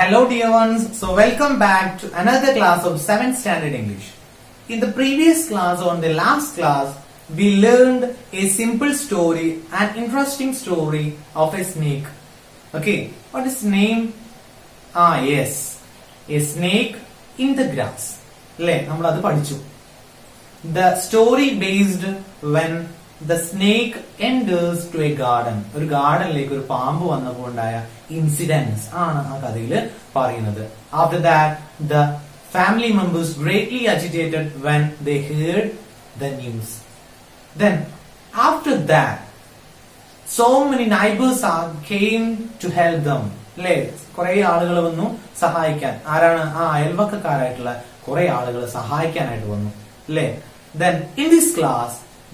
Hello dear ones, so welcome back to another class of 7th standard English. In the previous class or in the last class, we learned a simple story, an interesting story of a snake. Okay, what is name? Yes, a snake in the grass. നമ്മൾ അത് പഠിച്ചു. The story based when the snake enters to a garden. ഒരു ഗാർഡനിലേക്ക് ഒരു പാമ്പ് വന്നപ്പോൾ ഉണ്ടായ incidents ആണ് ആ കഥയിൽ പറയുന്നത്. After that, the family members greatly agitated when they heard the news. Then, after that, so many neighbors came to help them. അല്ലേ, കുറെ ആളുകൾ വന്നു സഹായിക്കാൻ. ആരാണ്? അയൽവക്കക്കാരായിട്ടുള്ള കുറെ ആളുകൾ സഹായിക്കാനായിട്ട് വന്നു. അല്ലേ? Then, in this class,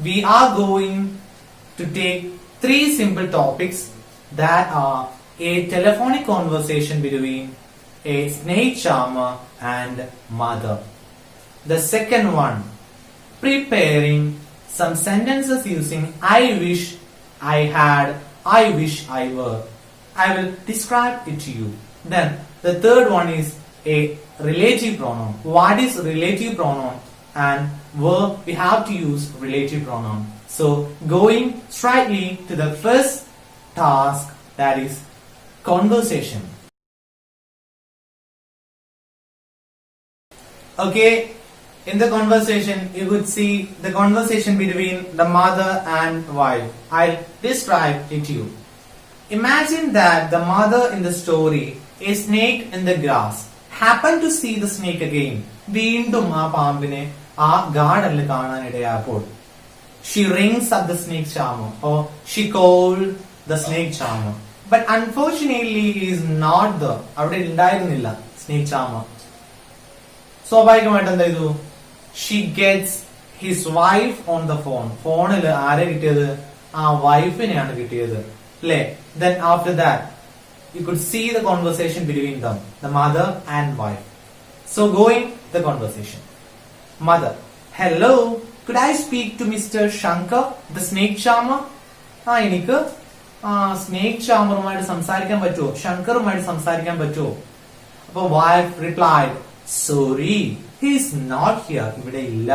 we are going to take 3 simple topics that are a telephonic conversation between a snake charmer and mother. The second one, preparing some sentences using I wish I had, I wish I were. I will describe it to you. Then the third one is a relative pronoun. What is relative pronoun? And where we have to use relative pronoun. So going straightly to the first task, that is conversation. Okay, in the conversation you could see the conversation between the mother and wife. I'll describe it to you. Imagine that the mother in the story, a snake in the grass, happened to see the snake again. വീണ്ടും ആ പാമ്പിനെ ആ ഗാർഡനിൽ കാണാനിടയായപ്പോൾ she rings up the snake charmer or she called the snake charmer, but unfortunately he is not there. അവിടെ ഉണ്ടായിരുന്നില്ല snake charmer. സ്വാഭാവികമായിട്ട് എന്താ ചെയ്തു? she gets his wife on the phone. ഫോണിൽ ആരെ കിട്ടിയത്? ആ വൈഫിനെയാണ് കിട്ടിയത്. അല്ലേ? then after that you could see the conversation between them, the mother and wife. So going the conversation. Mother, hello, could I speak to Mr. Shankar, the snake charmer? എനിക്ക് snake charmerുമായിട്ട് സംസാരിക്കാൻ പറ്റുമോ? ശങ്കറുമായിട്ട് സംസാരിക്കാൻ പറ്റുമോ? അപ്പോൾ wife replied, sorry, he is not here. ഇവിടെ ഇല്ല.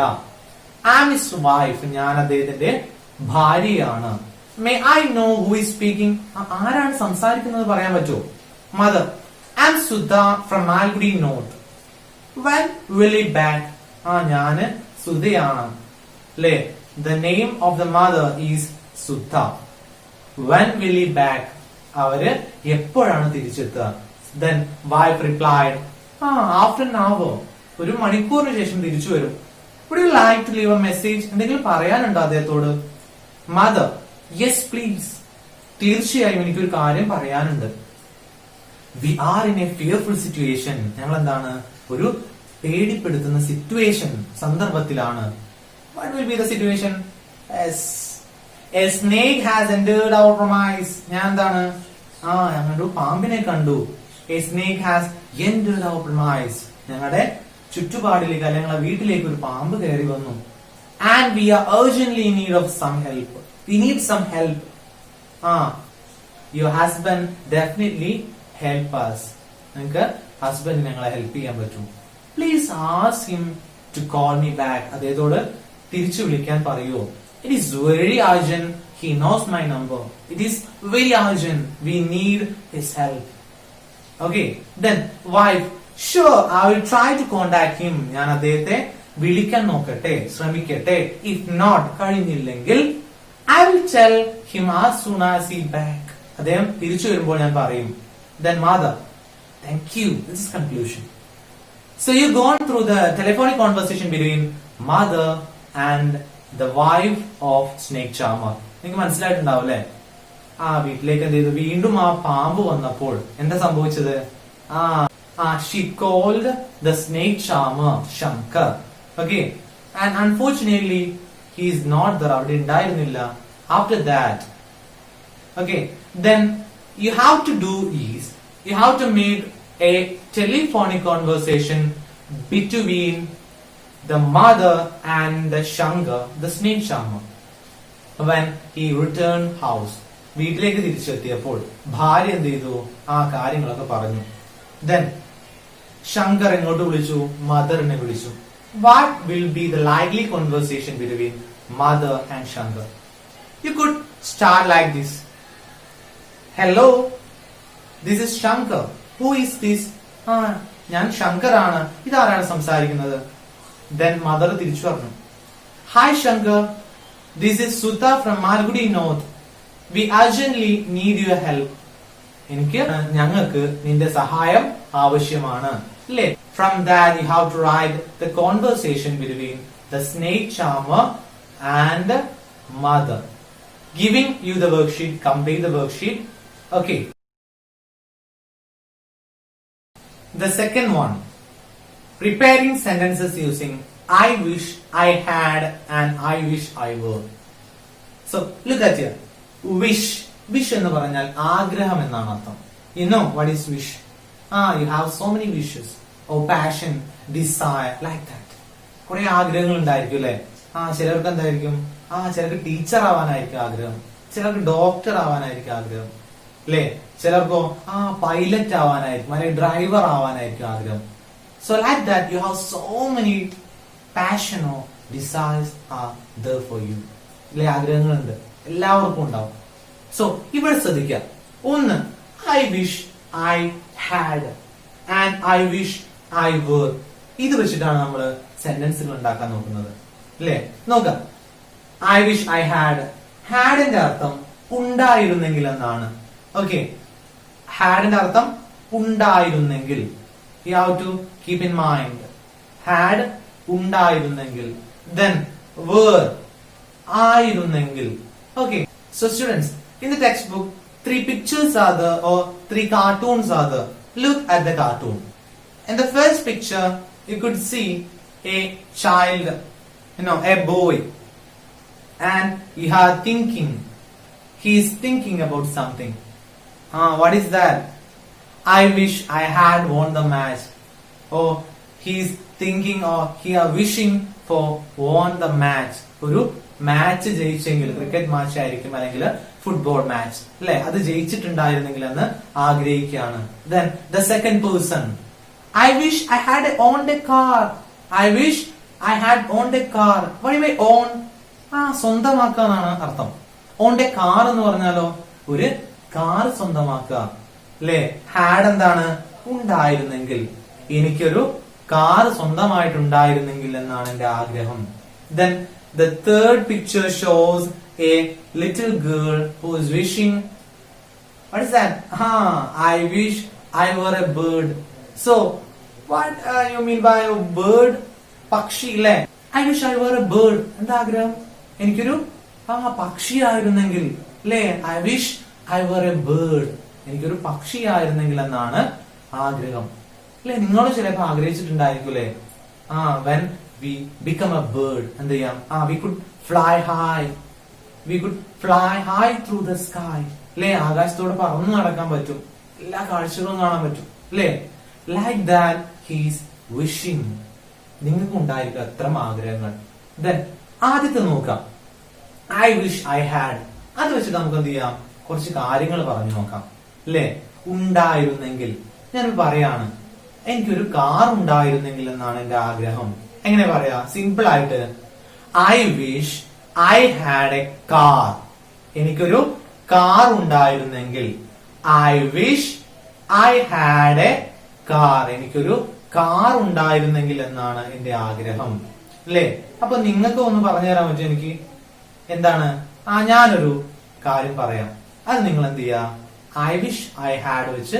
I am his wife. ഞാൻ അദ്ദേഹത്തിന്റെ ഭാര്യയാണ്. May I know who is speaking? ആരാണ് സംസാരിക്കുന്നത് പറയാൻ പറ്റുമോ? Mother, I am Sudha from Malgudi North. When will he back? ഞാന് സുധയാണ്. അല്ലേ? The name of the mother is Sudha. When will he back? അവര് എപ്പോഴാണ് തിരിച്ചെത്തുക? Then wife replied, after an hour. ഒരു മണിക്കൂറിന് ശേഷം തിരിച്ചു വരും. Would you like to leave a message? എന്തെങ്കിലും പറയാനുണ്ടോ അദ്ദേഹത്തോട്? Mother, yes please. തീർച്ചയായും എനിക്കൊരു കാര്യം പറയാനുണ്ട്. We are in a fearful situation. ഞങ്ങൾ എന്താണ്? ഒരു പേടിപ്പെടുത്തുന്ന സിറ്റുവേഷൻ സന്ദർഭത്തിലാണ്. What will be the situation? Yes, a snake has entered our premise. ഞാൻ എന്താണ്? ഞങ്ങളൊരു പാമ്പിനെ കണ്ടു. A snake has entered our premise. ഞങ്ങളുടെ ചുറ്റുപാടിലേക്ക് അല്ലെങ്കിൽ ഞങ്ങളുടെ വീട്ടിലേക്ക് ഒരു പാമ്പ് കയറി വന്നു. And we are urgently in need of some help. We need some help. Your husband definitely help us. നിങ്ങൾക്ക് ഹസ്ബൻഡ് ഞങ്ങളെ ഹെൽപ്പ് ചെയ്യാൻ പറ്റും. Please ask him to call me back. അദ്ദേഹത്തോട് തിരിച്ചു വിളിക്കാൻ പറയൂ. It is very urgent. He knows my number. It is very urgent. We need his help. Okay. Then wife, sure, I will try to contact him. ഞാൻ അദ്ദേഹത്തെ വിളിക്കാൻ നോക്കട്ടെ, ശ്രമിക്കട്ടെ. If not, കഴിഞ്ഞില്ലെങ്കിൽ I will tell him as soon as he back. അദ്ദേഹം തിരിച്ചു വരുമ്പോൾ ഞാൻ പറയും. Then mother, thank you. This is conclusion. So you've gone through the telephonic conversation between mother and the wife of snake charmer. നിങ്ങൾക്ക് മനസ്സിലായിട്ടുണ്ടാവും അല്ലെ? വീട്ടിലേക്ക് എന്ത് ചെയ്തു? വീണ്ടും ആ പാമ്പ് വന്നപ്പോൾ എന്താ സംഭവിച്ചത്? she called the snake charmer Shankar. Okay, and unfortunately he is not there. അവിടെ ഉണ്ടായിരുന്നില്ല. After that, okay, then you have to do is you have to make a telephonic conversation between the mother and the Shankar, the snake charmer. When he returned house, വീട്ടിലേക്ക് തിരിച്ചെത്തിയപ്പോൾ ഭാര്യ എന്ത് ചെയ്തു? കാര്യങ്ങളൊക്കെ പറഞ്ഞു. Then Shankar എങ്ങോട്ട് വിളിച്ചു? മദറിനെ വിളിച്ചു. What will be the likely conversation between mother and Shankar? You could start like this. Hello, this is Shankar. Who is this? ഞാൻ ശങ്കർ ആണ്. ഇതാരാണ് സംസാരിക്കുന്നത്? Then mother തിരിച്ചു പറഞ്ഞു. Hi Shankar, this is Sudha from Malgudi North. We urgently need your help. ഞങ്ങൾക്ക് നിന്റെ സഹായം ആവശ്യമാണ്. അല്ലേ? From that you have to write the conversation between the snake charmer and mother. Giving you the worksheet, complete the worksheet. Okay. The second one, preparing sentences using I wish I had and I wish I were. So look at here. Wish. Wish എന്ന് പറഞ്ഞാൽ ആഗ്രഹം എന്നാണ് അർത്ഥം. You know what is wish? You have so many wishes. Or passion, desire, like that. കുറെ ആഗ്രഹങ്ങൾ ഉണ്ടായിരിക്കും അല്ലെ? ചിലർക്ക് എന്തായിരിക്കും? ചിലർക്ക് ടീച്ചർ ആവാനായിരിക്കും ആഗ്രഹം, ചിലർക്ക് ഡോക്ടർ ആവാനായിരിക്കും ആഗ്രഹം, അല്ലെ? ചിലർക്കോ പൈലറ്റ് ആവാനായിരിക്കും, അല്ലെങ്കിൽ ഡ്രൈവർ ആവാനായിരിക്കും ആഗ്രഹം. So like that you have so many passion or desires are there for you. അല്ലെ? ആഗ്രഹങ്ങളുണ്ട്, എല്ലാവർക്കും ഉണ്ടാവും. സോ ഇവിടെ ശ്രദ്ധിക്കുക. ഒന്ന്, I wish I had and I wish I were. ഇത് വെച്ചിട്ടാണ് നമ്മൾ സെന്റൻസുകൾ ഉണ്ടാക്കാൻ നോക്കുന്നത്, അല്ലേ? നോക്കാം. I wish I had. ഹാഡിന്റെ അർത്ഥം ഉണ്ടായിരുന്നെങ്കിൽ എന്നാണ്. ഓക്കെ, ഹാഡിന്റെ അർത്ഥം ഉണ്ടായിരുന്നെങ്കിൽ. You have to keep in mind. Had ഉണ്ടായിരുന്നെങ്കിൽ. ദെൻ were ആയിരുന്നെങ്കിൽ. Okay, so students, in the textbook 3 pictures are there or 3 cartoons are there. Look at the cartoon. In the first picture you could see a child, a boy, and he is thinking about something. What is that? I wish I had won the match. Or he is thinking or he is wishing for won the match. ഒരു match ജയിച്ചെങ്കിൽ, cricket match ആയിരിക്കും അല്ലെങ്കിൽ football match, അല്ലെ? അത് ജയിച്ചിട്ടുണ്ടായിരുന്നെങ്കിൽ എന്ന് ആഗ്രഹിക്കുകയാണ്. Then the second person, I wish I had owned a car. I wish I had owned a car. What do you mean own? സ്വന്തമാക്കാന്നാണ് അർത്ഥം. owned a car എന്ന് പറഞ്ഞാലോ ഒരു കാർ സ്വന്തമാക്കുക, അല്ലെ? ഹാഡ് എന്താണ്? ഉണ്ടായിരുന്നെങ്കിൽ. എനിക്കൊരു കാർ സ്വന്തമായിട്ടുണ്ടായിരുന്നെങ്കിൽ എന്നാണ് എന്റെ ആഗ്രഹം. Then the third picture shows a little girl who is wishing. What is that? I wish I were a bird. So what you mean by a bird? പക്ഷി, അല്ലേ? I wish I were a bird. എന്താ ആഗ്രഹം? എനിക്കൊരു പക്ഷിയായിരുന്നെങ്കിൽ, അല്ലേ? I wish I were a bird. എനിക്കൊരു പക്ഷിയായിരുന്നെങ്കിൽ എന്നാണ് ആഗ്രഹം, അല്ലെ? നിങ്ങൾ ചിലപ്പോൾ ആഗ്രഹിച്ചിട്ടുണ്ടായിരിക്കും, അല്ലെ? when we become a bird, എന്ത് ചെയ്യാം? we could fly high. We could fly high through the sky. അല്ലെ? ആകാശത്തോടെ പറന്നു നടക്കാൻ പറ്റും, എല്ലാ കാഴ്ചകളും കാണാൻ പറ്റും, അല്ലെ? Like that he is wishing. നിങ്ങൾക്ക് ഉണ്ടായിരിക്കും അത്തരം ആഗ്രഹങ്ങൾ. Then ആദ്യത്തെ നോക്കാം, I wish I had. അത് വെച്ചിട്ട് നമുക്ക് എന്ത് ചെയ്യാം? കുറച്ച് കാര്യങ്ങൾ പറഞ്ഞു നോക്കാം, അല്ലെ? ഉണ്ടായിരുന്നെങ്കിൽ ഞാൻ പറയാണ്, എനിക്കൊരു കാർ ഉണ്ടായിരുന്നെങ്കിൽ എന്നാണ് എന്റെ ആഗ്രഹം. എങ്ങനെ പറയാ? സിമ്പിൾ ആയിട്ട്, I wish I had A car. എനിക്കൊരു കാർ ഉണ്ടായിരുന്നെങ്കിൽ. I wish I had A car. എനിക്കൊരു കാർ ഉണ്ടായിരുന്നെങ്കിൽ എന്നാണ് എന്റെ ആഗ്രഹം, അല്ലേ? അപ്പൊ നിങ്ങൾക്ക് ഒന്ന് പറഞ്ഞു തരാൻ പറ്റും എനിക്ക്? എന്താണ്? ഞാനൊരു കാര്യം പറയാം, അത് നിങ്ങൾ എന്ത് ചെയ്യാ? ഐ വിഷ് ഐ ഹാഡ് വെച്ച്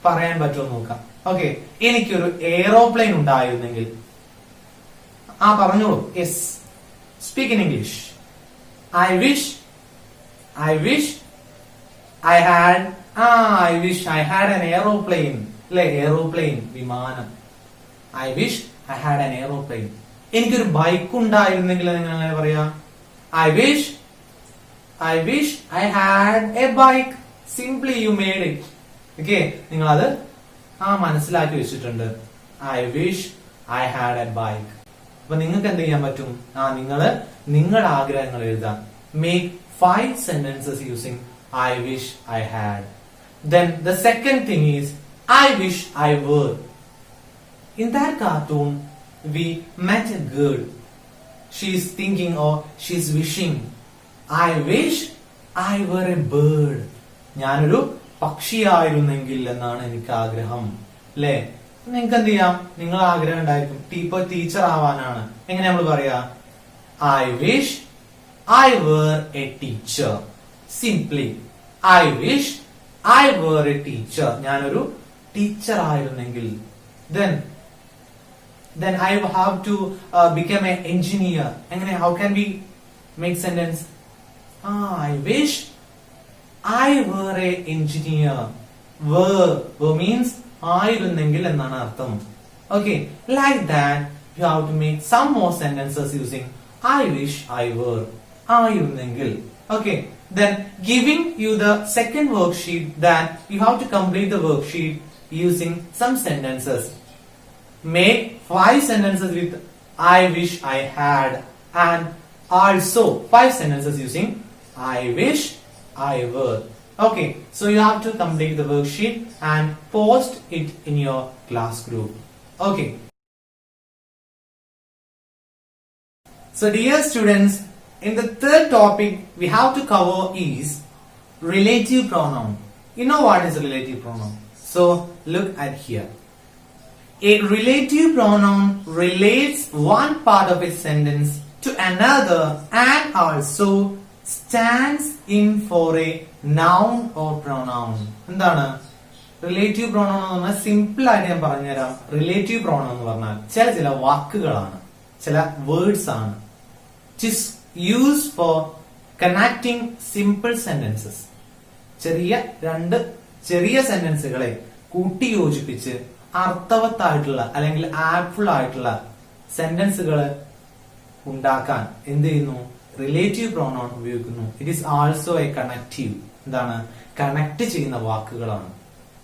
പറയാൻ പറ്റുമോ നോക്കാം. ഓക്കെ, എനിക്കൊരു എയ്റോപ്ലെയിൻ ഉണ്ടായിരുന്നെങ്കിൽ. പറഞ്ഞോളൂ. Yes, speak in English. I wish I had I wish I had an aeroplane. അല്ലെ? എയ്റോപ്ലെയിൻ, വിമാനം. I wish I had an aeroplane. എനിക്കൊരു ബൈക്ക് ഉണ്ടായിരുന്നെങ്കിൽ നിങ്ങൾ എങ്ങനെ പറയാ? I wish I had A bike. Simply you made it. Okay, നിങ്ങൾ അത് മനസ്സിലാക്കി വെച്ചിട്ടുണ്ട്. I wish I had A bike. അപ്പൊ നിങ്ങൾക്ക് എന്ത് ചെയ്യാൻ പറ്റും? നിങ്ങളുടെ ആഗ്രഹങ്ങൾ എഴുതാം. Make 5 sentences using I wish I had. Then the second thing is I wish I were. In that cartoon, we met a girl. She is thinking or she is wishing, I wish I were a bird. ഞാനൊരു പക്ഷിയായിരുന്നെങ്കിൽ എന്നാണ് എനിക്ക് ആഗ്രഹം. അല്ലെ? നിങ്ങൾക്ക് എന്ത് ചെയ്യാം? നിങ്ങൾ ആഗ്രഹം ഉണ്ടായിരിക്കും ഇപ്പൊ ടീച്ചർ ആവാനാണ്. എങ്ങനെ നമ്മൾ പറയാ? I wish I were a teacher. Simply, I wish I were a teacher. ഞാനൊരു ടീച്ചർ ആയിരുന്നെങ്കിൽ. Then I have to become an engineer. എങ്ങനെ? How can we make sentence? I wish I were a engineer. Were means ആയിരുന്നെങ്കിൽ എന്നാണ് അർത്ഥം. Okay, like that you have to make some more sentences using I wish I were. ആയിരുന്നെങ്കിൽ. Okay, then giving you the second worksheet, that you have to complete the worksheet using some sentences. Make 5 sentences with I wish I had, and also 5 sentences using I wish I were. Okay, so you have to complete the worksheet and post it in your class group. Okay. So dear students, in the third topic we have to cover is relative pronoun. You know what is a relative pronoun? So look at here. A relative pronoun relates one part of a sentence to another and also stands in for a noun or pronoun. എന്താണ് relative pronoun എന്ന് പറഞ്ഞാൽ? Simple ആയിട്ട് ഞാൻ പറഞ്ഞുതരാം. Relative pronoun എന്ന് പറഞ്ഞാൽ ചില വാക്കുകളാണ്, ചില വേർഡ്സ് ആണ്. It is used for connecting simple sentences. രണ്ട് ചെറിയ സെന്റൻസുകളെ കൂട്ടിയോജിപ്പിച്ച് അർത്ഥവത്തായിട്ടുള്ള അല്ലെങ്കിൽ ആപ്റ്റ്ഫുൾ ആയിട്ടുള്ള സെന്റൻസുകൾ ഉണ്ടാക്കാൻ എന്ത് ചെയ്യുന്നു? റിലേറ്റീവ് പ്രോണൗൺ ഉപയോഗിക്കുന്നു. It is also a connective. എന്താണ്? കണക്ട് ചെയ്യുന്ന വാക്കുകളാണ്.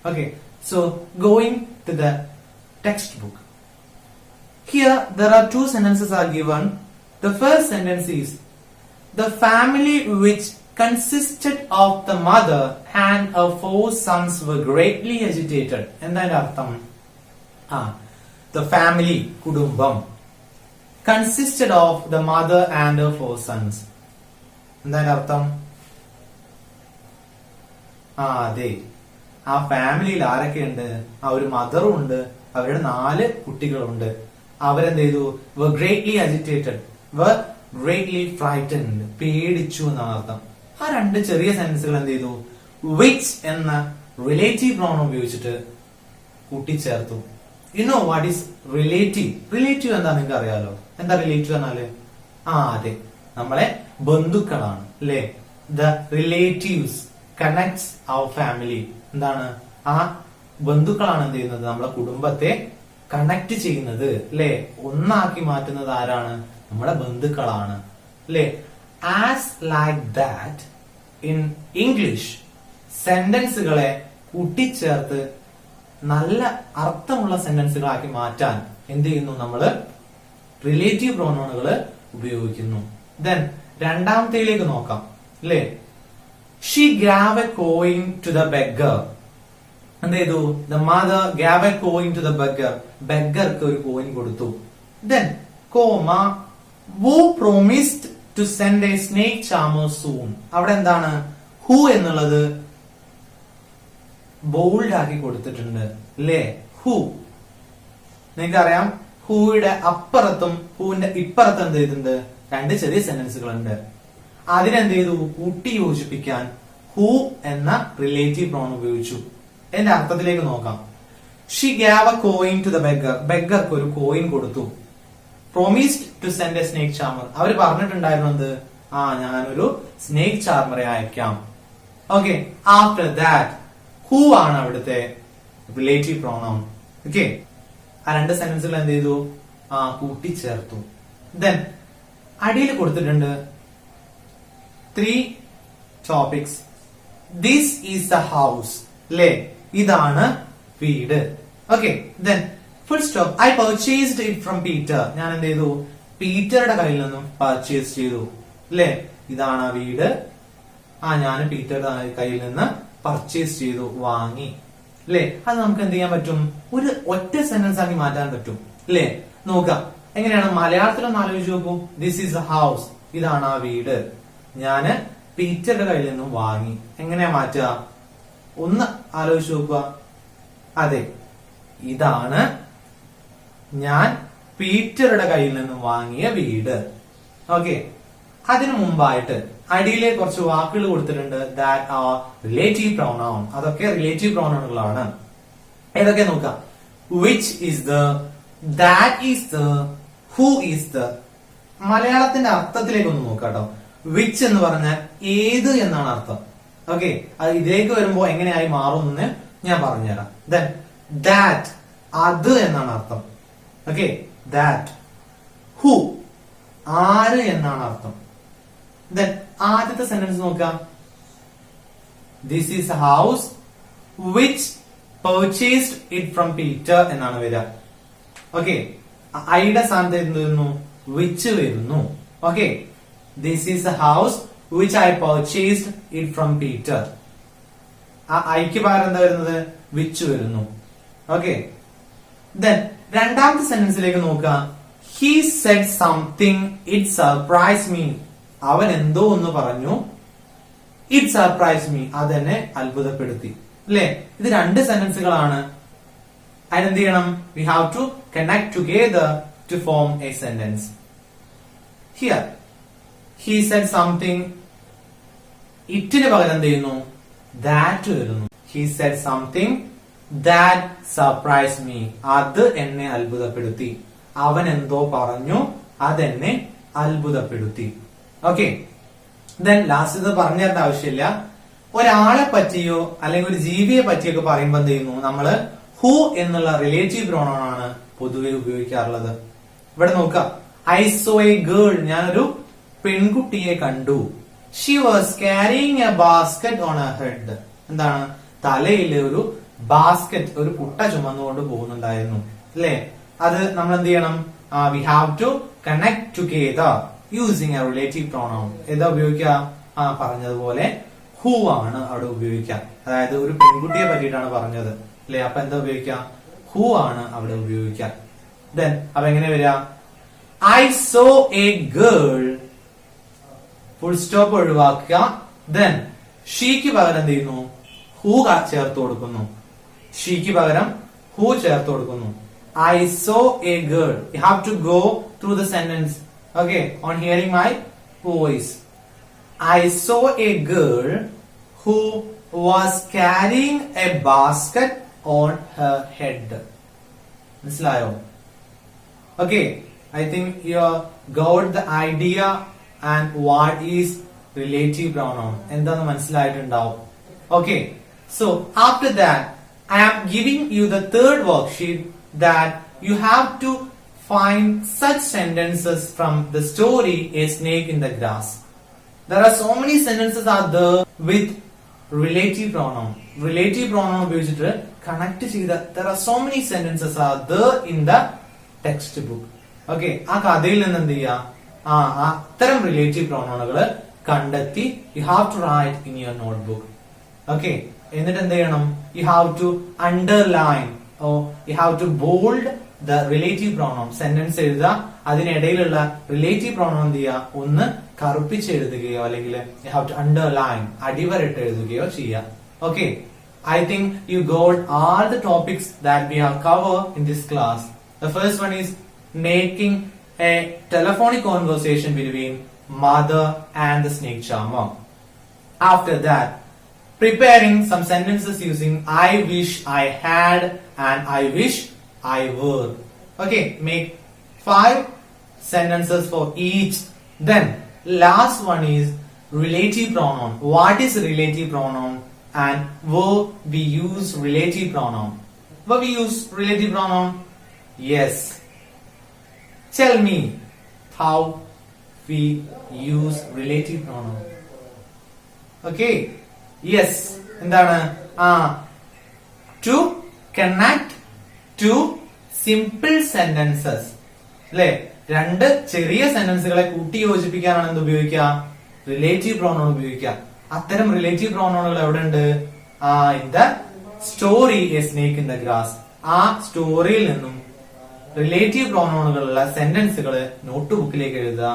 Okay, so going to the text book. Here there are 2 sentences are given. The first sentence is, the family which consisted of the mother and her 4 sons were greatly agitated. എന്താണ് അർത്ഥം? The family, കുടുംബം, consisted of the mother and her 4 sons. എന്താണ് അർത്ഥം? അതെ, ആ ഫാമിലിയിൽ ആരൊക്കെയുണ്ട്? ഒരു മദറും ഉണ്ട്, അവരുടെ 4 കുട്ടികളുണ്ട്. അവരെന്ത് ചെയ്തു? were greatly agitated, were greatly frightened, പേടിച്ചു എന്നാണ് അർത്ഥം. ആ 2 ചെറിയ സെന്റൻസുകൾ എന്ത് ചെയ്തു? which എന്ന റിലേറ്റീവ് പ്രോണൗൺ ഉപയോഗിച്ചിട്ട് കൂട്ടിച്ചേർത്തു. You know what is relative? Relative എന്താ നിങ്ങൾക്ക് അറിയാലോ. എന്താ റിലേറ്റീവ് എന്നാല്? അതെ, നമ്മളെ ബന്ധുക്കളാണ് അല്ലെ. The relatives connects our family. എന്താണ്? ആ ബന്ധുക്കളാണ് എന്ത് ചെയ്യുന്നത്? നമ്മളെ കുടുംബത്തെ കണക്ട് ചെയ്യുന്നത് അല്ലെ, ഒന്നാക്കി മാറ്റുന്നത് ആരാണ്? നമ്മുടെ ബന്ധുക്കളാണ് അല്ലെ. As like that in English സെന്റൻസുകളെ കൂട്ടിച്ചേർത്ത് നല്ല അർത്ഥമുള്ള സെന്റൻസുകളാക്കി മാറ്റാൻ എന്ത് ചെയ്യുന്നു? നമ്മള് റിലേറ്റീവ് പ്രോണൗണുകൾ ഉപയോഗിക്കുന്നു. ദെൻ രണ്ടാമത്തേലേക്ക് നോക്കാം അല്ലെ. She gave a coin to the beggar. എന്ത് ചെയ്തു? The mother gave a coin to the beggar. ബെഗർക്ക് ഒരു കോയിൻ കൊടുത്തു. Then comma who promised to send a snake charmer soon. അവിടെ എന്താണ്? ഹു എന്നുള്ളത് ബോൾഡ് ആക്കി കൊടുത്തിട്ടുണ്ട് അല്ലേ. ഹു നിങ്ങൾക്കറിയാം, ഹൂയുടെ അപ്പുറത്തും ഹൂവിന്റെ ഇപ്പുറത്തും എന്ത് ചെയ്തിട്ടുണ്ട്? 2 ചെറിയ സെന്റൻസുകൾ ഉണ്ട്. അതിനെന്ത് ചെയ്തു? കൂട്ടി യോജിപ്പിക്കാൻ ഹു എന്ന റിലേറ്റീവ് പ്രോൺ ഉപയോഗിച്ചു. എന്റെ അർത്ഥത്തിലേക്ക് നോക്കാം. She gave a coin to the beggar. ബെഗർക്ക് ഒരു കോയിൻ കൊടുത്തു. Promised to send a snake charmer. അവർ പറഞ്ഞിട്ടുണ്ടായിരുന്നത് ഞാനൊരു സ്നേക് ചാർമറെ അയക്കാം. ഓക്കെ, ആഫ്റ്റർ ദാറ്റ് ഹു ആണ് അവിടുത്തെ റിലേറ്റീവ് പ്രോണൗൺ. ഓക്കെ, ആ 2 സെന്റൻസുകൾ എന്ത് ചെയ്തു? കൂട്ടിച്ചേർത്തു. ദെൻ അടിയിൽ കൊടുത്തിട്ടുണ്ട് 3 topics. This is the house അല്ലേ, ഇതാണ് വീട്. Okay, then full stop. I purchased it from Peter. ഞാൻ എന്ത് ചെയ്തു? പീറ്ററുടെ കയ്യിൽ നിന്നും പർച്ചേസ് ചെയ്തു അല്ലേ. ഇതാണ് ആ വീട്. ഞാൻ പീറ്ററുടെ കയ്യിൽ നിന്ന് പർച്ചേസ് ചെയ്തു, വാങ്ങി. അല്ലെ? അത് നമുക്ക് എന്ത് ചെയ്യാൻ പറ്റും? ഒരു ഒറ്റ സെന്റൻസ് ആക്കി മാറ്റാൻ പറ്റും അല്ലെ? നോക്കാം എങ്ങനെയാണ്. മലയാളത്തിലൊന്ന് ആലോചിച്ച് നോക്കൂ. ദിസ് ഈസ് എ ഹൗസ്, ഇതാണ് ആ വീട്. ഞാന് പീറ്ററുടെ കയ്യിൽ നിന്നും വാങ്ങി. എങ്ങനെയാ മാറ്റുക? ഒന്ന് ആലോചിച്ച് നോക്കുക. അതെ, ഇതാണ് ഞാൻ പീറ്ററുടെ കയ്യിൽ നിന്നും വാങ്ങിയ വീട്. ഓക്കെ, അതിനു മുമ്പായിട്ട് അടിയിലെ കുറച്ച് വാക്കുകൾ കൊടുത്തിട്ടുണ്ട്. That are relative pronoun. അതൊക്കെ റിലേറ്റീവ് പ്രൊനൗണുകളാണ്. ഏതൊക്കെ നോക്കാം. Which is the, that is the, who is the. മലയാളത്തിന്റെ അർത്ഥത്തിലേക്ക് ഒന്ന് നോക്കാട്ടോ. വിച്ച് എന്ന് പറഞ്ഞാൽ ഏത് എന്നാണ് അർത്ഥം. ഓക്കെ, അത് ഇതിലേക്ക് വരുമ്പോ എങ്ങനെയായി മാറുമെന്ന് ഞാൻ പറഞ്ഞുതരാം. ദെൻ ദാറ്റ്, അത് എന്നാണ് അർത്ഥം. Okay, that. ഹു, ആര് എന്നാണ് അർത്ഥം. ദെൻ ആദ്യത്തെ സെന്റൻസ് നോക്കാം. This is A house which purchased it from Peter എന്നാണ് വരിക. ഓക്കെ, ഐയുടെ സ്ഥാനത്ത് എന്ത് വരുന്നു? വിച്ച് വരുന്നു. Okay, this is A house which I purchased it from Peter. ആ ഐക്ക് പകരം എന്താ വരുന്നത്? വിച്ച് വരുന്നു. ഓക്കെ, ദെൻ രണ്ടാമത്തെ സെന്റൻസിലേക്ക് നോക്കാം. He said something it surprise me. അവൻ എന്തോ ഒന്ന് പറഞ്ഞു. ഇറ്റ് സർപ്രൈസ് മീ, അതെന്നെ അത്ഭുതപ്പെടുത്തി. അല്ലെ? ഇത് രണ്ട് സെന്റൻസുകളാണ്. അതിനെന്ത് ചെയ്യണം? We have to connect together to form a sentence. Here he said something, ഇറ്റിന് പകരം എന്ത് ചെയ്യുന്നു? ദാറ്റ് വരുന്നു. He said something that surprise me, അത് എന്നെ അത്ഭുതപ്പെടുത്തി. അവൻ എന്തോ പറഞ്ഞു, അതെന്നെ അത്ഭുതപ്പെടുത്തി. ഓക്കെ, ദെൻ ലാസ്റ്റ് ഇത് പറഞ്ഞു തരേണ്ട ആവശ്യമില്ല. ഒരാളെ പറ്റിയോ അല്ലെങ്കിൽ ഒരു ജീവിയെ പറ്റിയൊക്കെ പറയുമ്പോൾ എന്ത് ചെയ്യുന്നു? നമ്മള് ഹു എന്നുള്ള റിലേറ്റീവ് പ്രൊനൗൺ ആണ് പൊതുവെ ഉപയോഗിക്കാറുള്ളത്. ഇവിടെ നോക്കാം. ഐ സോ എ ഗേൾ, ഞാനൊരു പെൺകുട്ടിയെ കണ്ടു. She was carrying A basket on her head. എന്താണ്? തലയിൽ ഒരു ബാസ്കറ്റ്, ഒരു കുട്ട ചുമന്നുകൊണ്ട് പോകുന്നുണ്ടായിരുന്നു. അല്ലെ? അത് നമ്മൾ എന്ത് ചെയ്യണം? We have to connect together using a relative pronoun. ഏതാ ഉപയോഗിക്കുക? പറഞ്ഞതുപോലെ ഹു ആണ് അവിടെ ഉപയോഗിക്കുക. അതായത് ഒരു പെൺകുട്ടിയെ പറ്റിയിട്ടാണ് പറഞ്ഞത് അല്ലെ? അപ്പൊ എന്താ ഉപയോഗിക്കുക? ഹു ആണ് അവിടെ ഉപയോഗിക്കുക. ദെൻ അപ്പൊ എങ്ങനെ വരിക? I so A girl, full stop ഒഴിവാക്കുക. ദെൻ ഷീക്ക് പകരം എന്ത് ചെയ്യുന്നു? ഹു ചേർത്ത് കൊടുക്കുന്നു. ഷീക്ക് പകരം ഹു ചേർത്ത് കൊടുക്കുന്നു. I saw a girl. You have to go through the sentence. Okay, on hearing my voice. I saw a girl who was carrying a basket on her head. മനസ്സിലായോ? Okay, I think you got the idea and what is relative pronoun. എന്താന്ന് മനസ്സിലായിട്ടുണ്ടാവും. Okay, so after that, I am giving you the third worksheet that you have to find such sentences from the story A Snake in the Grass. There are so many sentences are there with relative pronoun. Relative pronoun ഉപയോഗിച്ചിട്ട് connect ചെയ്ത there are so many sentences are there in the textbook. Okay, ആ കഥയിൽ നിന്ന് എന്ത് ചെയ്യുക? അത്തരം relative പ്രോണോണുകൾ കണ്ടെത്തി you have to write in your notebook. Okay, എന്നിട്ട് എന്ത് ചെയ്യണം? You have to underline or you have to bold the relative pronoun. Sentence എഴുതുക, അതിനിടയിലുള്ള റിലേറ്റീവ് പ്രോണോൺ എന്ത് ചെയ്യുക? ഒന്ന് കറുപ്പിച്ച് എഴുതുകയോ അല്ലെങ്കിൽ you have to underline, അടിവരട്ട് എഴുതുകയോ ചെയ്യുക. Okay, I think you got all the topics that we have covered in this class. The first one is making a telephonic conversation between mother and the snake charmer. After that, preparing some sentences using I wish I had and I wish I were. Okay, make 5 sentences for each. Then last one is relative pronoun. What is relative pronoun and where we use relative pronoun? Where we use relative pronoun? Yes. Tell me how we use relative pronoun. Okay. Yes, എന്താണ്? To connect to simple sentences. അല്ലെ? രണ്ട് ചെറിയ സെന്റൻസുകളെ കൂട്ടി യോജിപ്പിക്കാനാണ് എന്ത് ഉപയോഗിക്കുക? Relative pronoun ഉപയോഗിക്കുക. അത്തരം relative പ്രോണോണുകൾ എവിടെ ഉണ്ട്? In the story a snake in the grass. ആ സ്റ്റോറിയിൽ നിന്നും റിലേറ്റീവ് പ്രോണോണുകളുള്ള സെന്റൻസുകൾ നോട്ട് ബുക്കിലേക്ക് എഴുതുക.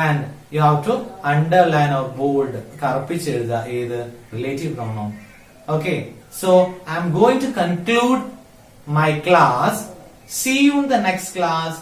And you have to underline or bold, കറുപ്പിച്ച് എഴുതുക ഏത് relative pronoun. Okay, so I'm going to conclude my class. See you in the next class.